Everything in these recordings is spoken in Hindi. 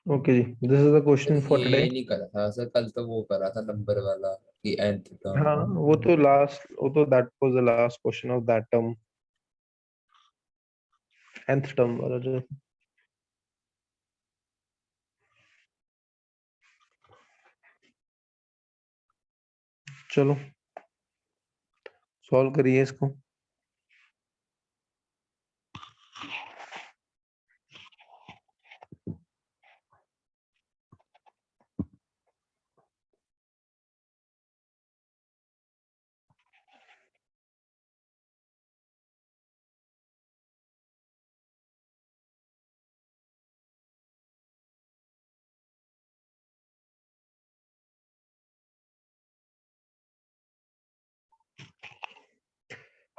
ओके जी, this is the question for today. ये नहीं करा था सर, कल तो वो करा था नंबर वाला कि nth टर्म। हाँ, वो तो that was the last question of that term, nth term वाला जो। चलो सॉल्व करिए इसको।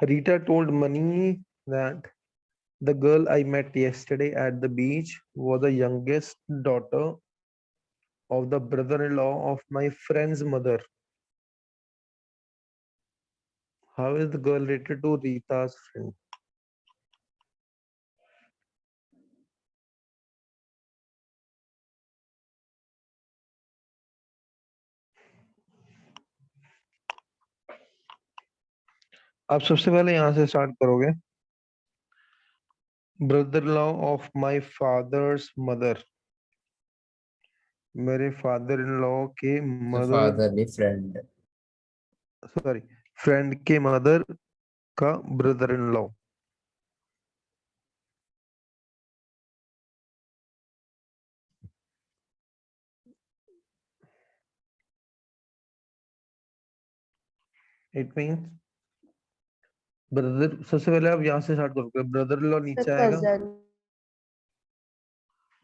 Rita told Mani that the girl I met yesterday at the beach was the youngest daughter of the brother-in-law of my friend's mother. How is the girl related to Rita's friend? आप सबसे पहले यहाँ से स्टार्ट करोगे। ब्रदर-in-law ऑफ माय फादर्स मदर, मेरे फादर इन लॉ के मदर, फादर नहीं, फ्रेंड। सॉरी, फ्रेंड के मदर का brother in law. It means brother, सबसे पहले आप यहाँ से स्टार्ट करोगे, ब्रदर इन लॉ नीचे आएगा, कजन।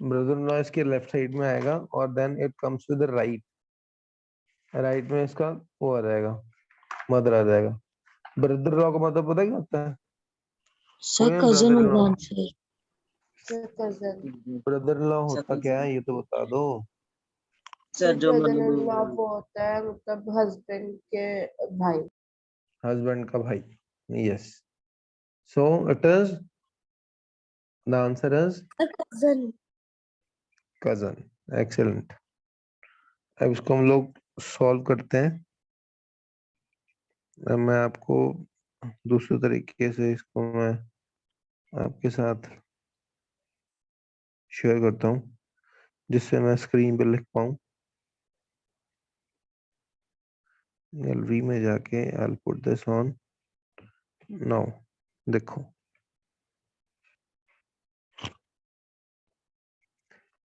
ब्रदर इन लॉ इसके लेफ्ट साइड में आएगा और then it comes to the right, right में इसका वो आ जाएगा, मदर आ जाएगा। ब्रदर इन लॉ का मतलब पता है क्या होता है? Sir cousin brother in law, होगा answer. Cousin. Brother in law होता क्या है ये तो बता दो। सर जो ब्रदर इन लॉ मतलब वो होता है मतलब हस्बैंड के भाई। हस्बैंड का भाई, yes. So it is, the answer is cousin. Cousin. Excellent. अब इसको हम लोग सॉल्व करते हैं। अब मैं आपको दूसरे तरीके से इसको मैं आपके साथ शेयर करता हूँ, जिससे मैं स्क्रीन पे लिख पाऊँ। गैलरी में जाके I put this on now. देखो,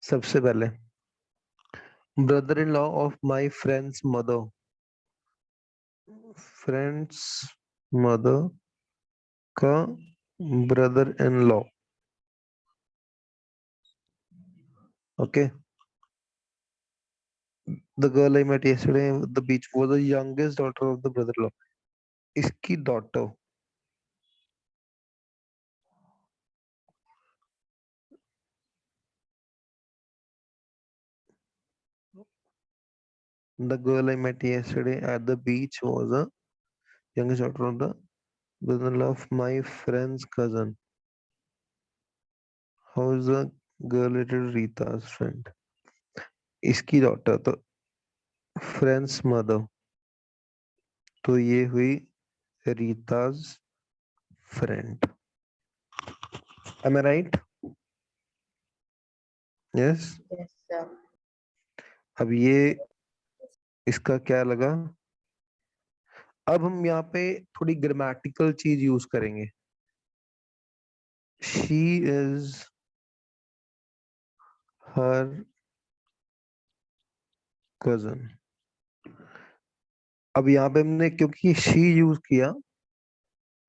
सबसे पहले brother in law of my friend's mother, friend's mother का brother in law, okay. The girl I met yesterday at the beach was the youngest daughter of the brother in law, इसकी daughter, the girl I met yesterday at the beach was the youngest daughter of the brother-in-law of my friend's cousin. How is the girl related to Rita's friend? इसकी डॉटर तो फ्रेंड्स मदर, तो ये हुई Rita's friend. Am I right? Yes. Yes sir. अब ये इसका क्या लगा? अब हम यहाँ पे थोड़ी ग्रामेटिकल चीज यूज करेंगे। She is her cousin। अब यहाँ पे हमने क्योंकि she यूज किया,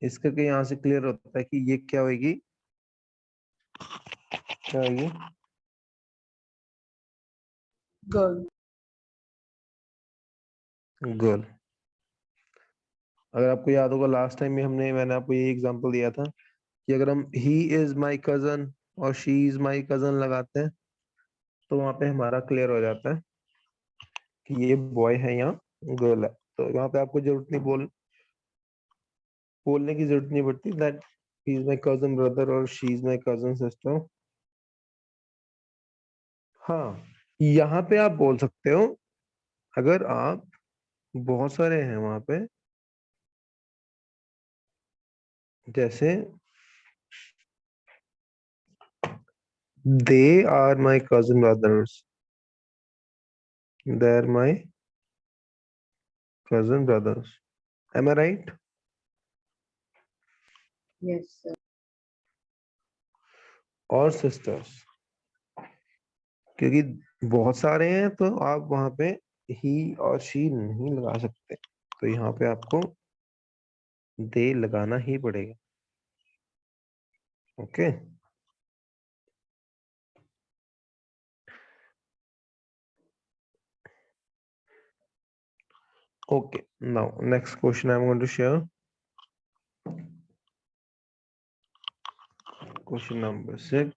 इसका के यहाँ से क्लियर होता है कि ये क्या होगी, क्या होगी, गर्ल। गर्ल। अगर आपको याद होगा लास्ट टाइम में मैंने आपको ये एग्जांपल दिया था कि अगर हम ही इज माय कजन और शी इज माय कजन लगाते हैं तो वहां पे हमारा क्लियर हो जाता है कि ये बॉय है या गर्ल है। तो यहाँ पे आपको जरूरत नहीं बोलने की जरूरत नहीं पड़ती that he is my cousin brother और she is my cousin sister. हाँ, यहाँ पे आप बोल सकते हो, अगर आप बहुत सारे हैं वहां पे, जैसे they are my cousin brothers, they are my cousin brothers, am I right? Yes, sir. और सिस्टर्स, क्योंकि बहुत सारे हैं तो आप वहां पे ही और शी नहीं लगा सकते, तो यहाँ पे आपको दे लगाना ही पड़ेगा। Okay, okay, now next question I'm going to share. Question number 6.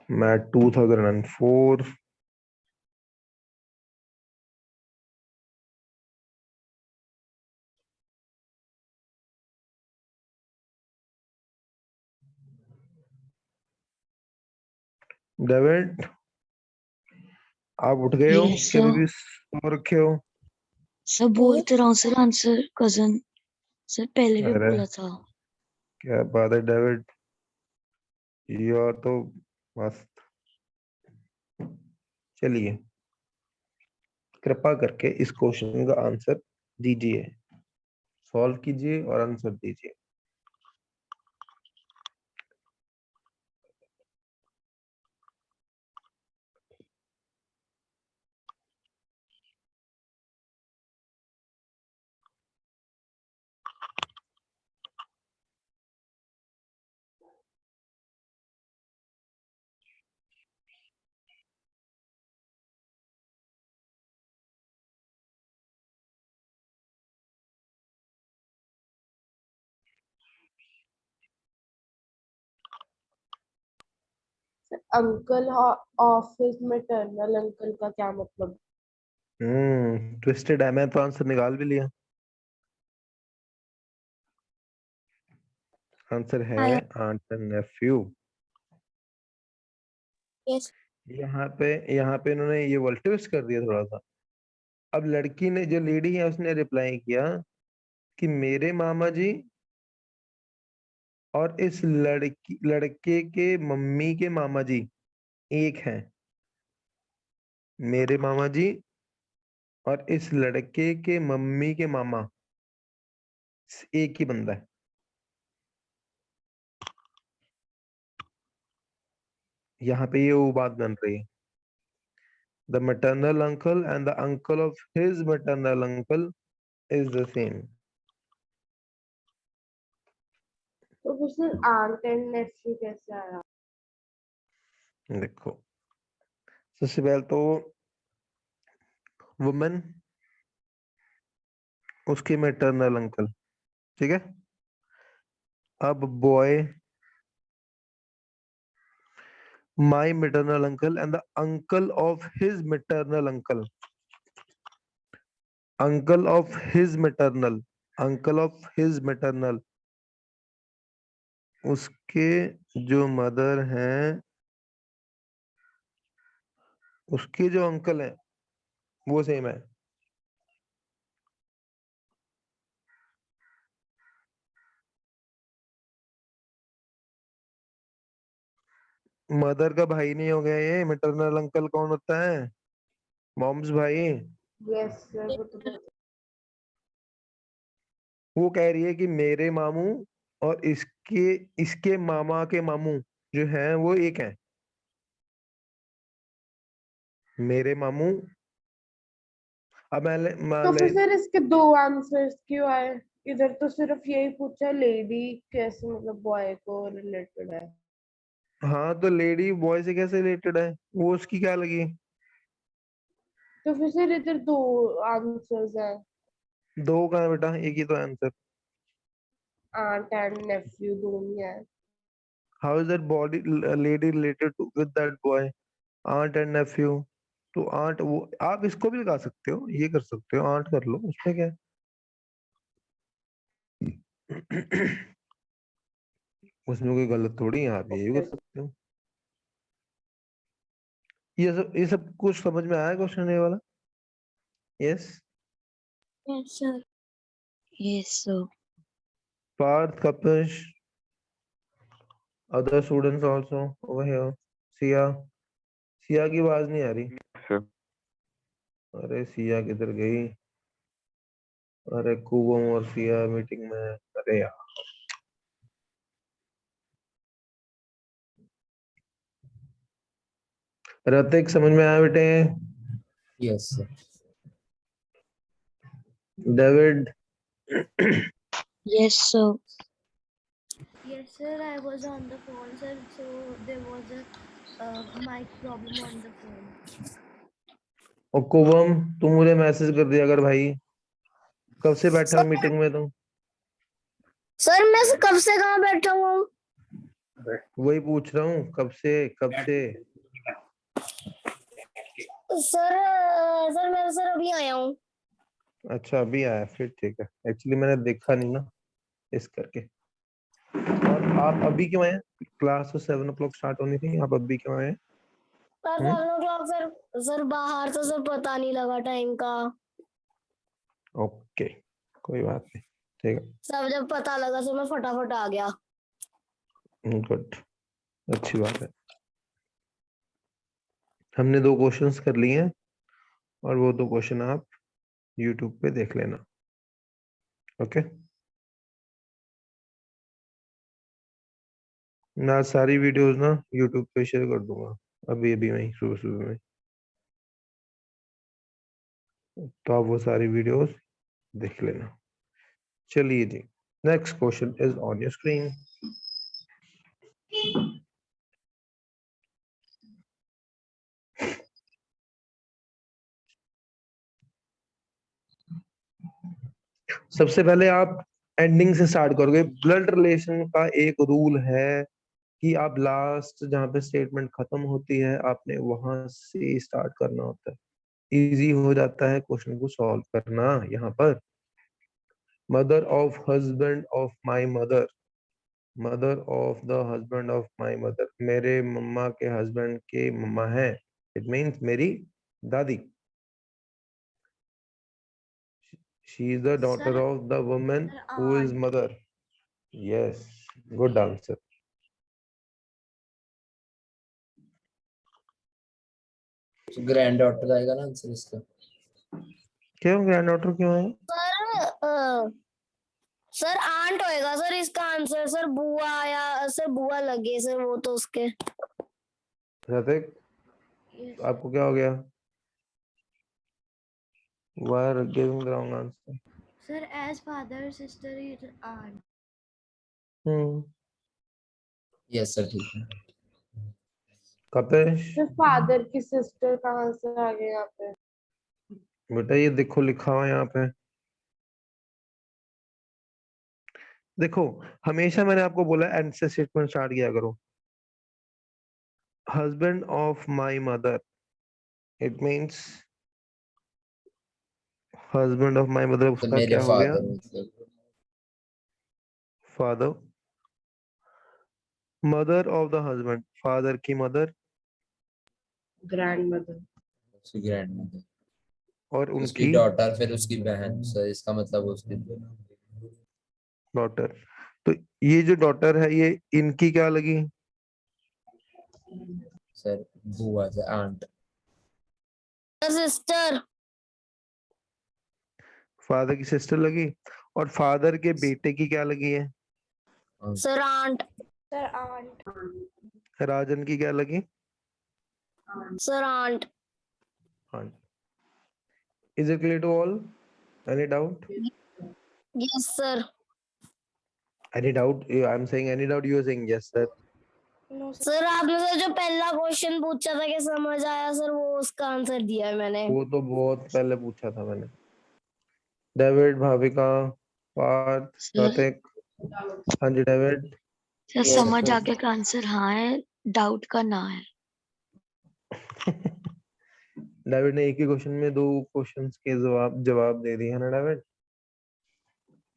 Math 2004. David, आप उठ गए हो Yes, कि अभी sir. भी सो रखे हो? सर बोल तो रहा हूँ सर, आंसर कजन सर पहले भी अरे बोला था। क्या बात है डेविड, यार तो मस्त। चलिए, कृपा करके इस क्वेश्चन का आंसर दीजिए, सॉल्व कीजिए और आंसर दीजिए। Uncle of his maternal uncle का क्या मतलब? ट्विस्टेड है, मैं तो आंसर निकाल भी लिया। आंसर है आंट एंड नेफ्यू। यस। यहाँ पे इन्होंने ये वर्ड ट्विस्ट कर दिया थोड़ा सा। अब लड़की ने, जो लेडी है, उसने रिप्लाई किया कि मेरे मामा जी और इस लड़के के मम्मी के मामा जी एक हैं। मेरे मामा जी और इस लड़के के मम्मी के मामा एक ही बंदा है। यहाँ पे ये वो बात बन रही है, the maternal uncle and the uncle of his maternal uncle is the same. तो फिर सर आंट एंड नेफ्यू कैसे आया? देखो, सबसे पहले तो वुमन, उसके मैटरनल अंकल, ठीक है। अब boy, my maternal uncle and the uncle of his maternal uncle, uncle of his maternal, uncle of his maternal, उसके जो मदर हैं, उसके जो अंकल हैं वो सेम है। मदर का भाई नहीं हो गया ये? मैटरनल अंकल कौन होता है? मॉम्स भाई। यस सर, वो तो पता। वो कह रही है कि मेरे मामू और इसके इसके मामा के मामू जो हैं वो एक हैं। मेरे मामू, अब तो मान ले, फिर सर इसके दो आंसर्स क्यों आए? इधर तो सिर्फ यही पूछा लेडी कैसे मतलब बॉय को रिलेटेड है। हाँ तो लेडी बॉय से कैसे रिलेटेड है, वो उसकी क्या लगी? तो फिर सर इधर दो आंसर्स हैं, दो कहाँ है बेटा, एक ही तो आंसर। आंट एंड नेफ्यू दोनों हैं। How is that body lady related to with that boy? Aunt and nephew, तो आंट, वो आप इसको भी लगा सकते हो, ये कर सकते हो, आंट कर लो, उसमें क्या है। उसमें कोई गलत थोड़ी है, आप यही कर सकते हो। ये सब कुछ समझ में आया क्वेश्चन ये वाला? Yes. Yes, sir. Yes, sir. Parth, Kapish, other students also over here. Siya, Siya की आवाज नहीं आ रही। sir. अरे सिया किधर गई? अरे कुवम और सिया मीटिंग में है। अरे यार, ऋतिक समझ में आया बेटे? Yes sir. David, Yes, sir. Yes, sir. I was on the phone, sir. So there was a mic problem on the phone. और कुवम तू मुझे मैसेज कर दिया अगर भाई, कब से बैठा है मीटिंग में तुम? सर मैं कब से कहाँ बैठा हुआ हूँ? वही पूछ रहा हूँ, कब से कब से? सर मैं सर अभी आया हूँ। अच्छा अभी आया, फिर ठीक है। एक्चुअली मैंने देखा नहीं ना, इस करके। और आप अभी क्यों आए? क्लास तो 7 o'clock स्टार्ट होनी थी, आप अभी क्यों आए? सर 7 o'clock सर बाहर तो सर पता नहीं लगा टाइम का। ओके कोई बात नहीं, ठीक है। सब जब पता लगा तो मैं फटाफट आ गया। गुड, अच्छी बात है। हमने 2 क्वेश्चंस कर लिए हैं और वो 2 क्वेश्चन आप YouTube पे देख लेना। ओके, मैं सारी वीडियोस ना YouTube पे शेयर कर दूंगा अभी अभी वहीं सुबह सुबह में, तो आप वो सारी वीडियोस देख लेना। चलिए जी, next question is on your screen. सबसे पहले आप एंडिंग से स्टार्ट करोगे। ब्लड रिलेशन का एक रूल है कि आप लास्ट जहां पे स्टेटमेंट खत्म होती है आपने वहां से स्टार्ट करना होता है। इजी हो जाता है क्वेश्चन को सॉल्व करना। यहाँ पर mother of husband of my mother, mother of the husband of my mother, मेरे मम्मा के हस्बैंड के मम्मा है, इट मींस मेरी दादी। She is the daughter Sir, of the woman sir, who is aunt. Mother. Yes, good answer. Grand daughter आएगा ना आंसर इसका। क्यों ग्रैंड डॉटर क्यों है? सर आंट होएगा सर इसका आंसर। सर बुआ या सर बुआ लगे सर वो तो उसके। ऋतिक Yes. आपको क्या हो गया? Why are you giving the wrong answer? Sir, as father, sister is aunt. Yes sir ठीक है। कपिश फिर फादर की सिस्टर कहाँ से आ गए यहाँ पे? बेटा ये देखो लिखा हुआ है यहाँ पे, देखो हमेशा मैंने आपको बोला एंड से स्टेटमेंट स्टार्ट किया करो। Husband of my mother, it means husband of my mother, तो उसका मेरे क्या हो गया? फादर मतलब। Father. Mother of the husband, father की मदर ग्रैंड मदर। उसकी ग्रैंड मदर, और उसकी उनकी डॉटर, फिर उसकी बहन। सर इसका मतलब उसकी डॉटर। तो ये जो डॉटर है ये इनकी क्या लगी? सर बुआ से आंट। सिस्टर। फादर की सिस्टर लगी। और फादर के बेटे की क्या लगी है? Sir aunt. Sir, aunt. Rajan की क्या लगी? Sir aunt. हाँ। Is it clear to all? Any doubt? Yes sir. Any doubt? I'm saying any doubt, you are saying yes sir. No, sir. Sir आपने सर जो पहला क्वेश्चन पूछा था कि समझ आया सर वो उसका आंसर दिया है मैंने। वो तो बहुत पहले पूछा था मैंने। David, Bhavika, Parth, sir Hrithik. हाँ जी डेविड। सर समझ आ गया का आंसर हाँ है, डाउट का ना है। डेविड ने एक ही क्वेश्चन में 2 क्वेश्चंस के जवाब दे दिए है ना David?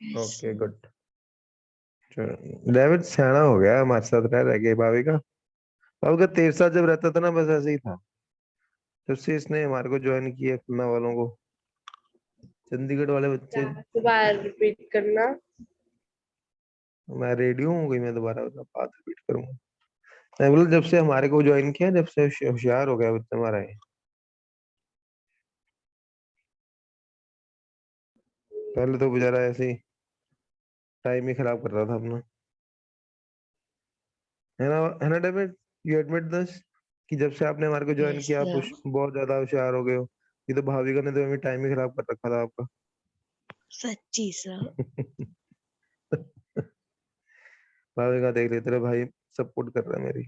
Yes, okay sir. Good. David सियाना हो गया हमारे साथ रह के भाभी का। भाभी का 13 साल जब रहता था ना बस ऐसे ही था। जब से इसने हमारे को ज्वाइन किया खुलना वालों को, चंडीगढ़ वाले बच्चे। दोबारा रिपीट करना। मैं रेडियो हूँ गई, मैं दोबारा बात रिपीट करूंगा। मैं बोला जब से हमारे को ज्वाइन किया, जब से होशियार हो गया बच्चा हमारा ये। पहले तो बेचारा ऐसे ही टाइम ही खराब कर रहा था अपना, है ना डेविड? यू एडमिट दिस कि जब से आपने हमारे को ज्वाइन यस किया आप सर। बहुत ज्यादा होशियार हो गए हो। ये तो भाविका ने तो हमें टाइम ही खराब कर रखा था आपका। सच्ची सर। भाविका देख रहे तेरे भाई सपोर्ट कर रहा है मेरी।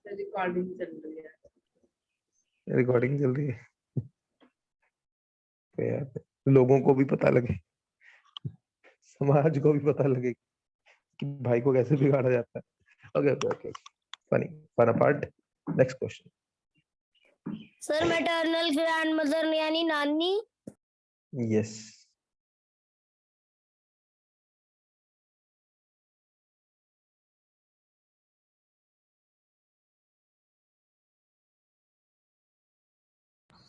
रिकॉर्डिंग चल रही है। रिकॉर्डिंग चल रही है तो यार लोगों को भी पता लगे, समाज को भी पता लगे कि भाई को कैसे बिगाड़ा जाता है। Okay okay okay, funny fun apart. Next question. Sir maternal grandmother यानी नानी। Yes.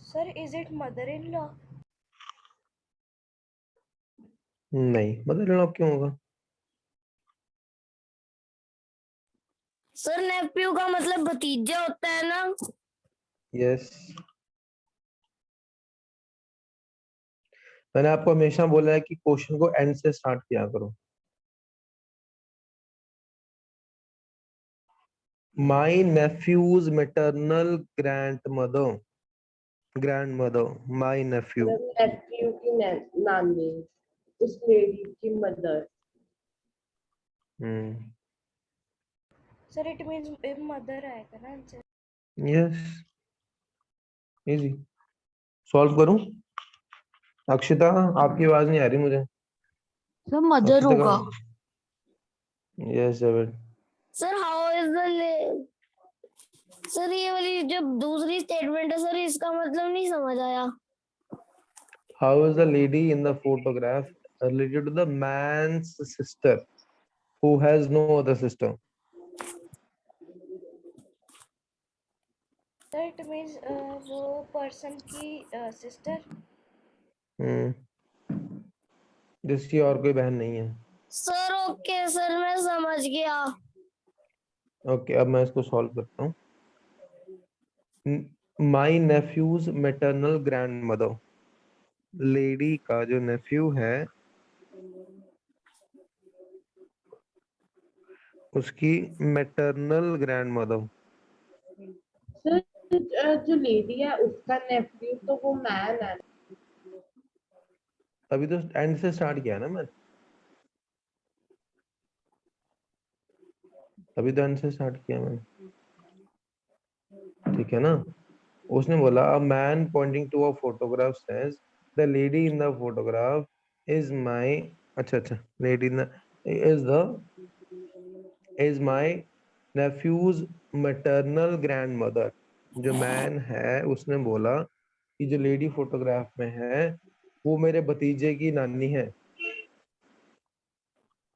Sir, is it mother-in-law? नहीं, मदर इन लॉ क्यों होगा? सर नेफ्यू का मतलब भतीजा होता है ना। यस, मैंने आपको हमेशा बोला है कि क्वेश्चन को एंड से स्टार्ट किया करो। माई नेफ्यूज मैटरनल ग्रैंडमदर माई नेफ्यू। नेफ्यू की नानी, उस लेडी की mother. Sir, it means mother आएगा ना आंसर। Yes, easy. सॉल्व करूं? अक्षिता आपकी आवाज नहीं आ रही मुझे। सर मदर अक्षिता होगा। Yes David. Sir how is the sir ये वाली जब दूसरी स्टेटमेंट है सर इसका मतलब नहीं समझ आया। How is the lady in the photograph related to the man's sister who has no other sister? Sir, it means वो person की sister। जिसकी और कोई बहन नहीं है। सर ओके सर मैं समझ गया। ओके, अब मैं इसको सॉल्व करता हूँ। माई नेफ्यूज मैटरनल ग्रैंडमदर, लेडी का जो नेफ्यू है उसकी मैटरनल ग्रैंडमदर। जो लेडी है उसका नेफ्यू तो वो मैन है। अभी तो एंड से स्टार्ट किया ना मैं, अभी तो एंड से स्टार्ट किया मैंने, ठीक है ना? उसने बोला a man pointing to a photograph says the lady in the photograph is my, अच्छा अच्छा, lady in the is my nephew's maternal grandmother. जो मैन है उसने बोला कि जो लेडी फोटोग्राफ में है वो मेरे भतीजे की नानी है।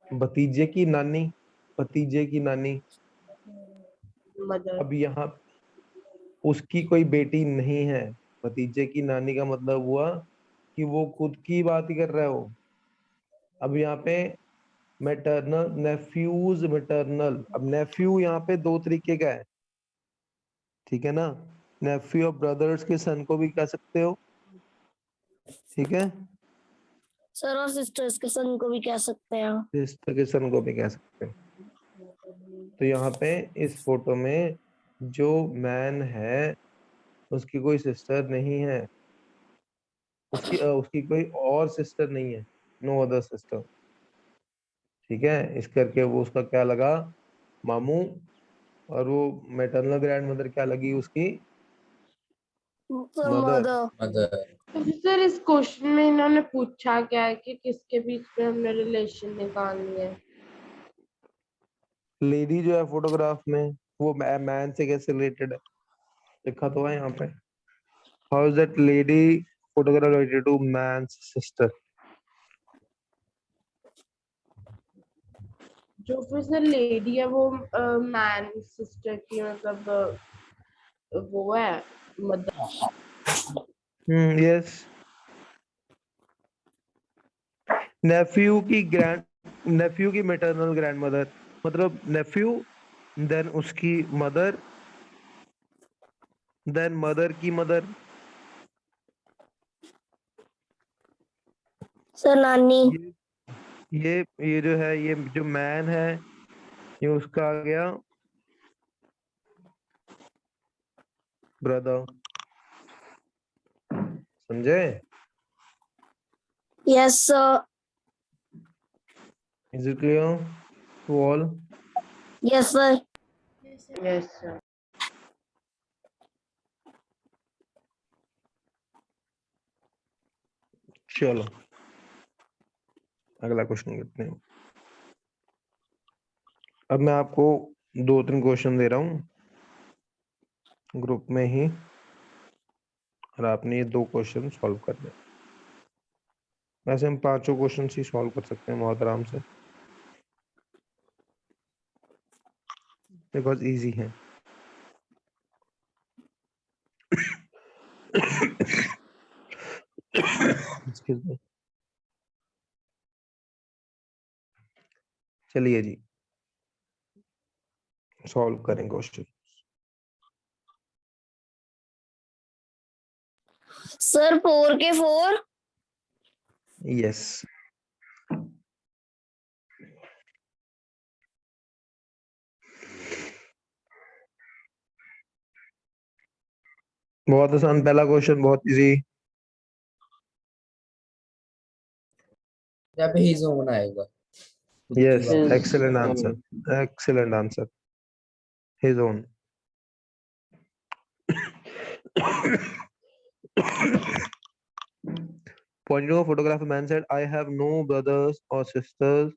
भतीजे की नानी, भतीजे की नानी। मदर। अब यहाँ उसकी कोई बेटी नहीं है। भतीजे की नानी का मतलब हुआ कि वो खुद की बात ही कर रहा है वो। अब यहाँ पे मैटरनल नेफ्यूज मैटरनल, अब नेफ्यू यहाँ पे दो तरीके का है, ठीक है ना? नेफ्यू और ब्रदर्स के सन को भी कह सकते हो, ठीक है? सर और सिस्टर्स के सन को भी कह सकते हैं। सिस्टर के सन को भी कह सकते हो। तो यहाँ पे इस फोटो में जो मैन है उसकी कोई सिस्टर नहीं है, उसकी कोई और सिस्टर नहीं है, नो अदर सिस्टर, ठीक है? इस करके वो उसका क्या लगा, मामू। और वो मैटरनल ग्रैंडमदर क्या लगी उसकी, मदर। मदर। मदर। तो सर इस क्वेश्चन में इन्होंने पूछा क्या है कि किसके बीच में हमने रिलेशन निकालनी है? लेडी जो है फोटोग्राफ में वो मैन से कैसे रिलेटेड है, लिखा तो है यहाँ पे। How is that lady photograph related to man's sister? जो फिर से लेडी है वो मैन सिस्टर की मतलब वो है मदर। यस। नेफ्यू की मैटरनल ग्रैंडमदर, मतलब नेफ्यू, देन उसकी मदर, देन मदर की मदर। सर नानी। ये जो है, ये जो मैन है, ये उसका आ गया ब्रदर। समझे? Yes sir. Is it clear to all? Yes sir. Yes, sir. Yes sir. चलो अगला क्वेश्चन करते हैं। अब मैं आपको 2-3 क्वेश्चन दे रहा हूँ ग्रुप में ही, और आपने ये 2 क्वेश्चन सॉल्व करने। वैसे हम 5 क्वेश्चन ही सॉल्व कर सकते हैं बहुत आराम से, बिकॉज इजी है। Excuse me. चलिए जी सॉल्व करें क्वेश्चन। सर 4 के 4। यस। बहुत आसान पहला क्वेश्चन, बहुत इजी। यहाँ पे हिज ओन आएगा, खुद की यस, बात। Excellent answer, excellent answer, his own. Pointing to a photograph, a man said, I have no brothers or sisters,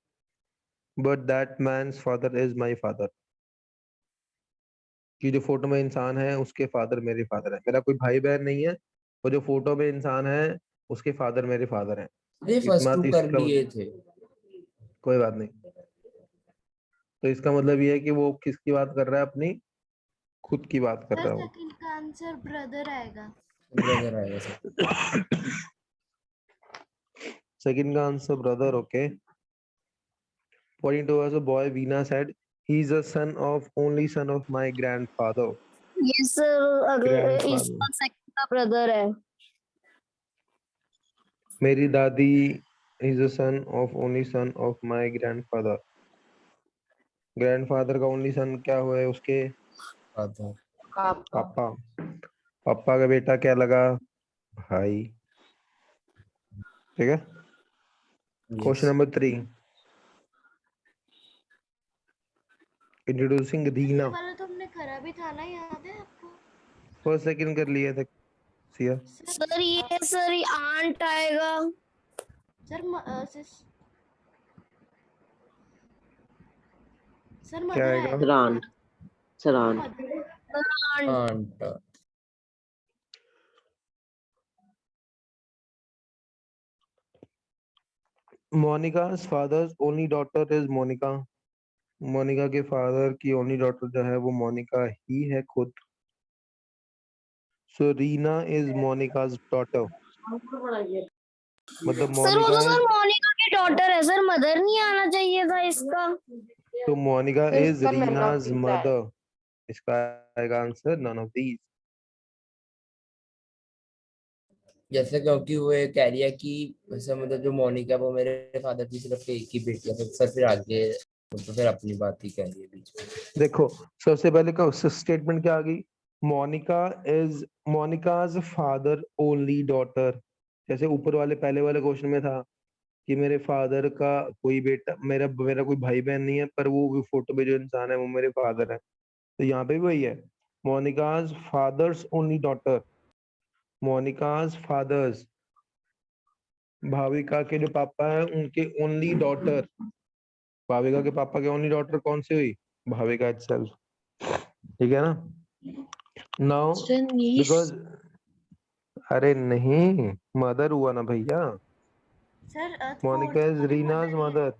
but that man's father is my father. कि जो फोटो में इंसान है उसके फादर मेरे फादर है। मेरा कोई भाई बहन नहीं है, और जो फोटो में इंसान है उसके फादर मेरे फादर हैं। ये फर्स्ट टू कर इसका लिए थे। कोई बात नहीं। तो इसका मतलब ये है कि वो किसकी बात कर रहा है, अपनी खुद की बात कर सर रहा है वो। सेकंड का आंसर ब्रदर आएगा। ब्रदर आएगा सर। सेकंड का answer brother, okay. Pointing towards a boy, Veena said, he's a son of only son of my grandfather. Yes sir. अगर Grandfather. इसका सेकंड का ब्रदर है। मेरी दादी is a son of only son of my grandfather. Grandfather का ओनली सन क्या हुआ है उसके? फादर। पापा। पापा का बेटा क्या लगा? भाई। ठीक है। क्वेश्चन नंबर 3, इंट्रोड्यूसिंग ये रीना। वाला तो हमने करा भी था ना, याद है आपको? फर्स्ट सेकंड कर लिए थे सिया। सर ये आंट आएगा। सर सर क्या मदर आएगा? आएगा। सरान। Aunt. Aunt. Monika's father's only daughter is Monika. Monika के फादर की ओनली डॉटर जो है वो मोनिका ही है खुद। सो रीना इज मोनिका's डॉटर, मतलब सर वो मोनिका तो सर इज, मोनिका की डॉटर है सर, मदर नहीं आना चाहिए था इसका। तो मोनिका तो इज इसका none of रीना's these है। मदर। इसका आएगा आंसर नन ऑफ दीज। जैसे क्योंकि वो ये कह रही है कि वैसे मतलब जो मोनिका वो मेरे फादर की सिर्फ एक ही बेटी है, तो सर फिर आगे तो फिर अपनी बात ही कह रही है बीच में। देखो सबसे पहले का स्टेटमेंट क्या आ गई? Monika is Monika's father only daughter. जैसे ऊपर वाले पहले वाले क्वेश्चन में था कि मेरे फादर का कोई बेटा, मेरा मेरा कोई भाई बहन नहीं है, पर वो फोटो में जो इंसान है वो मेरे फादर है। तो यहाँ पे भी वही है, Monika's father's only daughter, Monika's father's, Bhavika के जो पापा है उनके ओनली डॉटर। भाविका के पापा के ओनली डॉटर कौन सी हुई? भाविका इटसेल्फ। ठीक है ना? Now sir gneiss. बिकॉज, अरे नहीं, मदर हुआ ना भैया। Sir Monika is Rina's mother.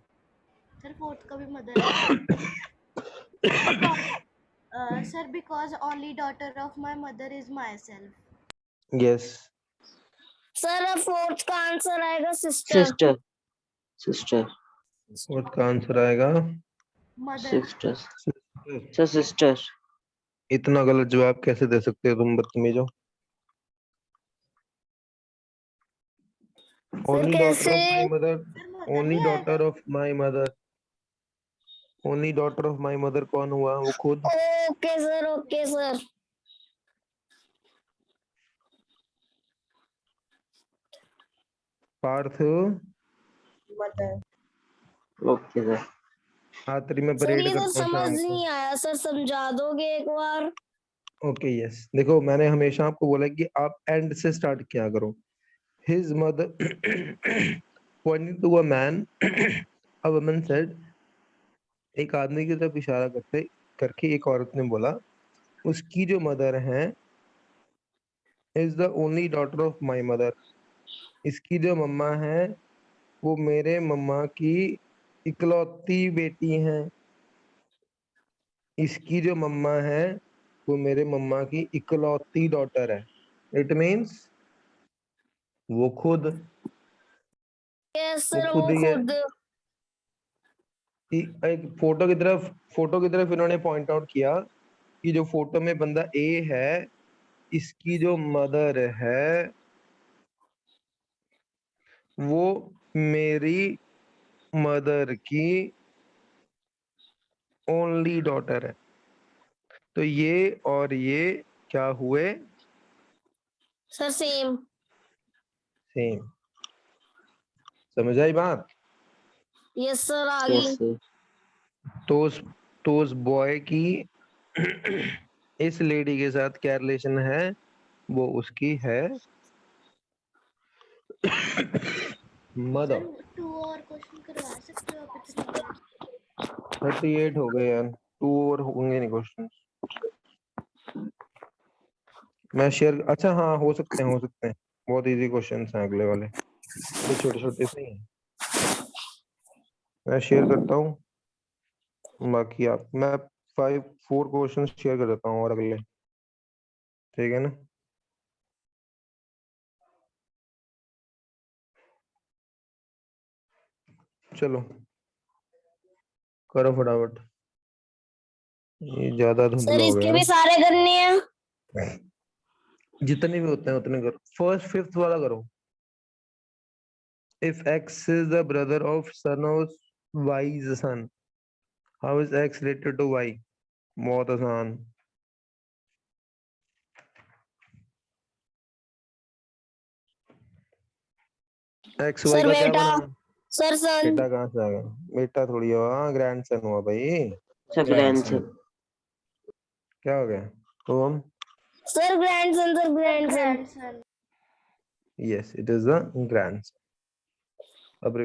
Sir fourth का भी मदर है sir because only daughter of my mother is my self yes sir अब फोर्थ का आंसर आएगा सिस्टर। सिस्टर सिस्टर फोर्थ का आंसर आएगा mother sister sister। Sir sister इतना गलत जवाब कैसे दे सकते हो तुम बदतमीजो। सर ओनली डॉटर कैसे? Of my mother, mother only भी daughter of my mother, only daughter of my mother कौन हुआ? वो खुद। Okay sir, okay sir. Fourth mother. Okay sir आतरी में सर परेड ये तो करता हूँ समझ शाम को। नहीं आया सर, समझा दोगे एक बार? ओके यस, देखो मैंने हमेशा आपको बोला कि आप एंड से स्टार्ट किया करो। His mother pointing to a man, a woman said, एक आदमी की तरफ इशारा करते करके एक औरत ने बोला, उसकी जो मदर है is the only daughter of my mother, इसकी जो मम्मा है वो मेरे मम्मा की इकलौती बेटी है। इसकी जो मम्मा है वो मेरे मम्मा की इकलौती डॉटर है। इट मीन्स वो खुद, यस वो सर, खुद वो ही है। खुद। एक फोटो की तरफ इन्होंने पॉइंट आउट किया कि जो फोटो में बंदा ए है, इसकी जो मदर है वो मेरी मदर की ओनली डॉटर है। तो ये और ये क्या हुए? Sir same. सेम। समझ आई बात? यस सर, आ यस गई। सर तो उस बॉय की इस लेडी के साथ क्या रिलेशन है? वो उसकी है मदर। सर 2 और क्वेश्चन करवा सकते हो आप 3 मिनट्स 38 हो गए यार, 2 और होंगे नहीं क्वेश्चन। मैं शेयर, अच्छा हाँ हो सकते हैं, बहुत इजी क्वेश्चंस हैं अगले वाले, ये छोटे छोटे से ही हैं। मैं शेयर करता हूँ, बाकी मैं 4 क्वेश्चन शेयर कर देता हूँ और अगले, ठीक है ना? चलो करो फटाफट, ये ज्यादा सर धुंधला हो इसके गया। भी सारे करने हैं? जितने भी होते हैं उतने करो। फर्स्ट 5th वाला करो। If x is the brother of son of y's son, how is x related to y? बहुत आसान। x y सर का क्या बेटा। बना? सर सन। बेटा कहाँ से आ गया? बेटा थोड़ी हुआ, ग्रैंडसन हुआ भाई। सर ग्रैंडसन क्या हो गया? तो हम, sir grandson, sir grandson. Grandson yes it is the grandson। अब